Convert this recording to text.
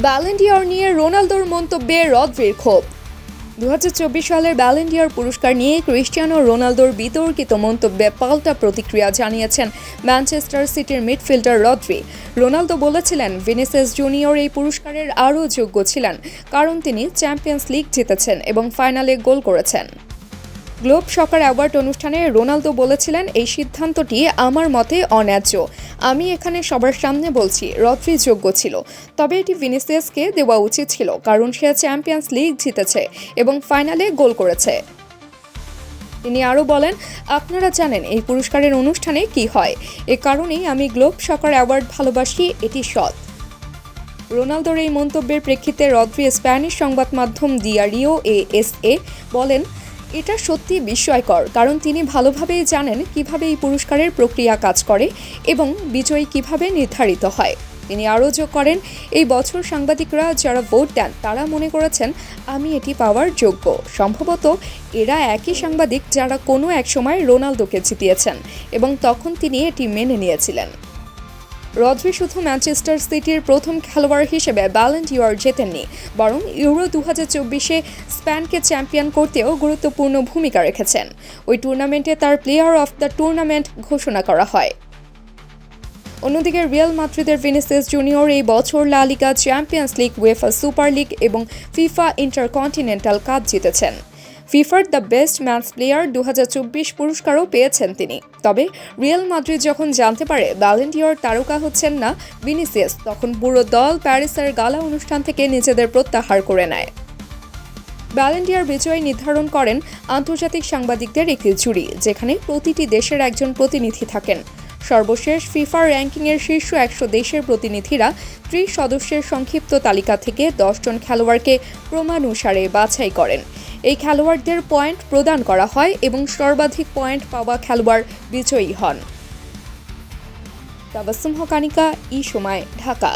Ballon d'Or নিয়ে রোনালদোর মন্তব্যে রদ্রির ক্ষোভ। 2024 সালের ব্যালন ডি'অর পুরস্কার নিয়ে ক্রিস্টিয়ানো রোনালদোর বিতর্কিত মন্তব্যে পাল্টা প্রতিক্রিয়া জানিয়েছেন ম্যানচেস্টার সিটির মিডফিল্ডার রদ্রি। রোনালদো বলেছিলেন, ভিনিসিয়াস জুনিয়র এই পুরস্কারের আরও যোগ্য ছিলেন, কারণ তিনি চ্যাম্পিয়ন্স লিগ জিতেছেন এবং ফাইনালে গোল করেছেন। গ্লোব সকার অ্যাওয়ার্ড অনুষ্ঠানে রোনালদো বলেছিলেন, এই সিদ্ধান্তটি আমার মতে অন্যায্য। আমি এখানে সবার সামনে বলছি, রদ্রি যোগ্য ছিল, তবে এটি ভিনিসিয়াসকে দেওয়া উচিত ছিল, কারণ সে চ্যাম্পিয়ন্স লিগ জিতেছে এবং ফাইনালে গোল করেছে। তিনি আরও বলেন, আপনারা জানেন এই পুরস্কারের অনুষ্ঠানে কি হয়, এ কারণেই আমি গ্লোব সকার অ্যাওয়ার্ড ভালোবাসি, এটি সৎ। রোনালদোর এই মন্তব্যের প্রেক্ষিতে রদ্রি স্প্যানিশ সংবাদ মাধ্যম দিয়ারিও এএসএ বলেন, এটা সত্যি বিস্ময়কর, কারণ তিনি ভালোভাবেই জানেন কিভাবে এই পুরস্কারের প্রক্রিয়া কাজ করে এবং বিজয়ী কিভাবে নির্ধারিত হয়। তিনি আরও যোগ করেন, এই বছর সাংবাদিকরা যারা ভোট দেন তারা মনে করেছেন আমি এটি পাওয়ার যোগ্য। সম্ভবত এরা একই সাংবাদিক যারা কোনো এক সময় রোনালদোকে জিতিয়েছেন এবং তখন তিনি এটি মেনে নিয়েছিলেন। রদ্রি শুধু ম্যানচেস্টার সিটির প্রথম খেলোয়াড় হিসেবে ব্যালন ডি'অর জেতেননি, বরং ইউরো 2024-এ স্পেনকে চ্যাম্পিয়ন করতেও গুরুত্বপূর্ণ ভূমিকা রেখেছেন। ওই টুর্নামেন্টে তার প্লেয়ার অফ দ্য টুর্নামেন্ট ঘোষণা করা হয়। অন্যদিকে রিয়াল মাদ্রিদের ভিনিসিয়াস জুনিয়র এই বছর La Liga, Champions League, UEFA Super League এবং ফিফা ইন্টারকন্টিনেন্টাল কাপ জিতেছেন। ফিফার দ্য বেস্ট ম্যাচ প্লেয়ার 2024 পুরস্কারও পেয়েছেন তিনি। তবে রিয়াল মাদ্রিদ যখন জানতে পারে ব্যালন ডি'অর তারকা হচ্ছেন না ভিনিসিয়াস, তখন পুরো দল প্যারিসের গালা অনুষ্ঠান থেকে নিজেদের প্রত্যাহার করে নেয়। ব্যালন ডি'অর বিজয়ী নির্ধারণ করেন আন্তর্জাতিক সাংবাদিকদের একটি জুরি, যেখানে প্রতিটি দেশের একজন প্রতিনিধি থাকেন। সর্বশেষ ফিফা র্যাঙ্কিংয়ের শীর্ষ 100 দেশের প্রতিনিধিরা 30 সদস্যের সংক্ষিপ্ত তালিকা থেকে 10 জন খেলোয়াড়কে ক্রমানুসারে বাছাই করেন। এই খেলোয়াড়দের পয়েন্ট প্রদান করা হয় এবং সর্বাধিক পয়েন্ট পাওয়া খেলোয়াড় বিজয়ী হন। তাবাসসুম হক, আনিকা, ই সময়, ঢাকা।